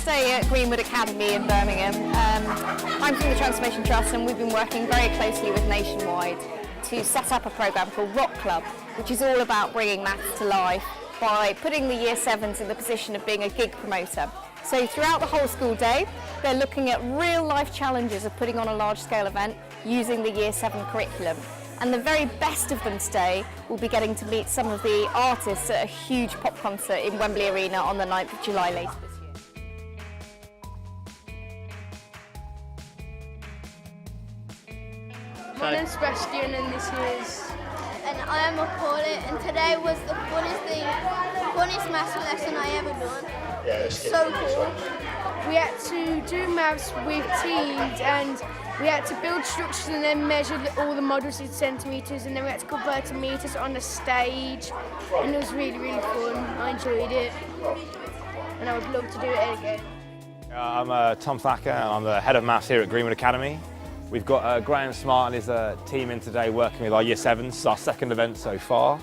first day at Greenwood Academy in Birmingham. I'm from the Transformation Trust, and we've been working very closely with Nationwide to set up a programme called Rock Club, which is all about bringing maths to life by putting the Year 7s in the position of being a gig promoter. So throughout the whole school day, they're looking at real life challenges of putting on a large scale event using the Year 7 curriculum. And the very best of them today will be getting to meet some of the artists at a huge pop concert in Wembley Arena on the 9th of July later this year. My name's Sebastian and this is... And I am a Paulie, and today was the funniest maths lesson I ever done. Yeah, so cool. We had to do maths with teams, and we had to build structures and then measure all the models in centimetres, and then we had to convert to metres on the stage, and it was really, really fun. I enjoyed it, and I would love to do it again. I'm Tom Thacker, and I'm the head of maths here at Greenwood Academy. We've got Graham Smart and his team in today working with our Year 7s. It's our second event so far.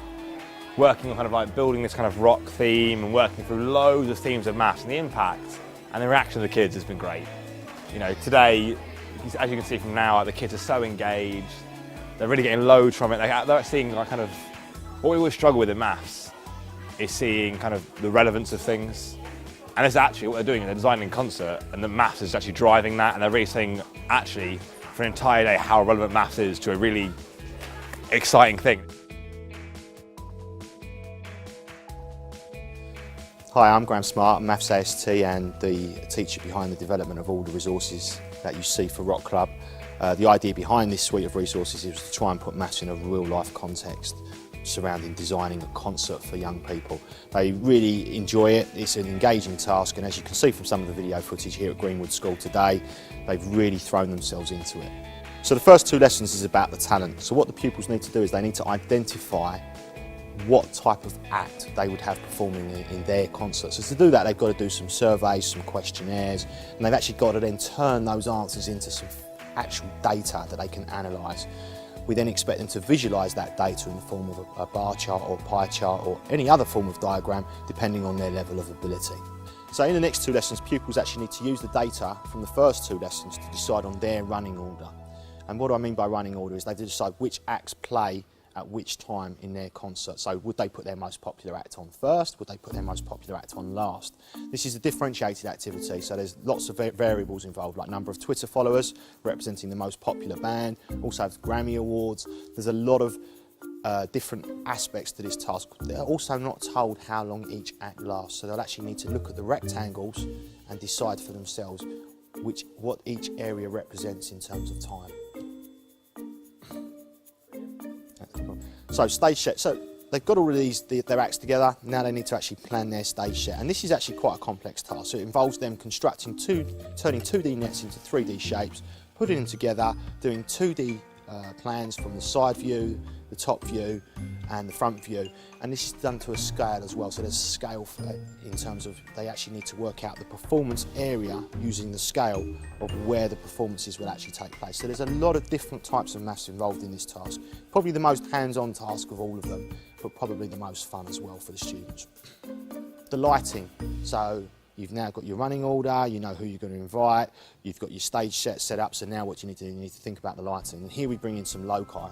Working on kind of like building this kind of rock theme and working through loads of themes of maths, and the impact and the reaction of the kids has been great. You know, today, as you can see from now, the kids are so engaged. They're really getting loads from it. They're seeing like kind of what we always struggle with in maths is seeing kind of the relevance of things. And it's actually what they're doing. They're designing in concert, and the maths is actually driving that. And they're really seeing actually for an entire day how relevant maths is to a really exciting thing. Hi, I'm Graham Smart, I'm Maths AST and the teacher behind the development of all the resources that you see for Rock Club. The idea behind this suite of resources is to try and put maths in a real life context surrounding designing a concert for young people. They really enjoy it, it's an engaging task, and as you can see from some of the video footage here at Greenwood School today, they've really thrown themselves into it. So the first two lessons is about the talent. So what the pupils need to do is they need to identify what type of act they would have performing in their concert. So to do that, they've got to do some surveys, some questionnaires, and they've actually got to then turn those answers into some actual data that they can analyse. We then expect them to visualise that data in the form of a bar chart or pie chart or any other form of diagram, depending on their level of ability. So in the next two lessons, pupils actually need to use the data from the first two lessons to decide on their running order. And what I mean by running order is they decide which acts play at which time in their concert. So would they put their most popular act on first? Would they put their most popular act on last? This is a differentiated activity, so there's lots of variables involved, like number of Twitter followers representing the most popular band, also have Grammy Awards. There's a lot of different aspects to this task. They're also not told how long each act lasts, so they'll actually need to look at the rectangles and decide for themselves what each area represents in terms of time. So stage set, so they've got all of their acts together, now they need to actually plan their stage set, and this is actually quite a complex task. So it involves them constructing turning 2D nets into 3D shapes, putting them together, doing 2D plans from the side view, the top view and the front view, and this is done to a scale as well, so there's a scale for it in terms of they actually need to work out the performance area using the scale of where the performances will actually take place. So there's a lot of different types of maths involved in this task, probably the most hands-on task of all of them, but probably the most fun as well for the students. The lighting, so you've now got your running order, you know who you're going to invite, you've got your stage set up, so now what you need to do, you need to think about the lighting. And here we bring in some loci,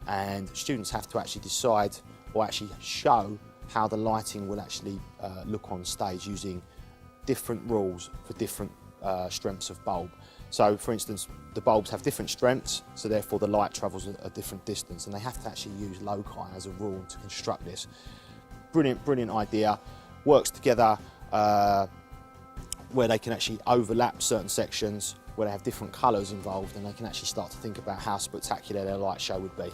and students have to actually decide or actually show how the lighting will actually look on stage using different rules for different strengths of bulb. So for instance, the bulbs have different strengths, so therefore the light travels a different distance, and they have to actually use loci as a rule to construct this. Brilliant, brilliant idea. Works together where they can actually overlap certain sections, where they have different colours involved, and they can actually start to think about how spectacular their light show would be.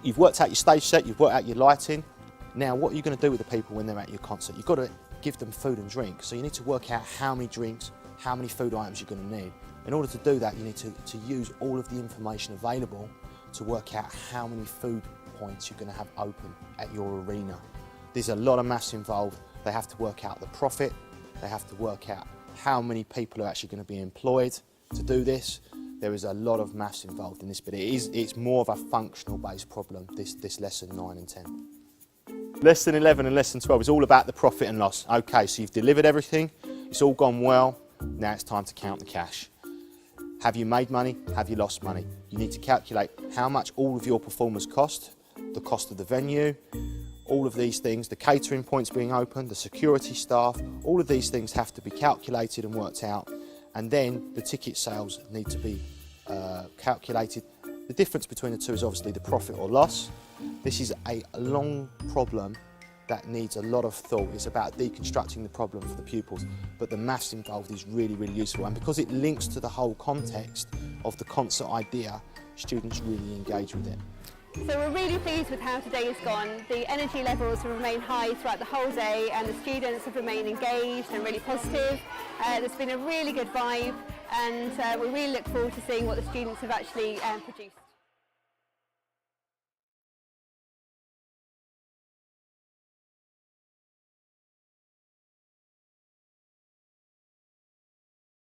You've worked out your stage set, you've worked out your lighting. Now what are you going to do with the people when they're at your concert? You've got to give them food and drink, so you need to work out how many drinks, how many food items you're going to need. In order to do that, you need to use all of the information available to work out how many food points you're going to have open at your arena. There's a lot of maths involved. They have to work out the profit, they have to work out how many people are actually going to be employed to do this. There is a lot of maths involved in this, but it's more of a functional based problem, this lesson 9 and 10. Lesson 11 and lesson 12 is all about the profit and loss. Okay, so you've delivered everything, It's all gone well, now it's time to count the cash. Have you made money? Have you lost money? You need to calculate how much all of your performers cost, the cost of the venue, all of these things, the catering points being open, the security staff, all of these things have to be calculated and worked out, and then the ticket sales need to be calculated. The difference between the two is obviously the profit or loss. This is a long problem that needs a lot of thought. It's about deconstructing the problem for the pupils, but the maths involved is really, really useful, and because it links to the whole context of the concert idea, students really engage with it. So we're really pleased with how today has gone. The energy levels have remained high throughout the whole day, and the students have remained engaged and really positive. There's been a really good vibe, and we really look forward to seeing what the students have actually produced.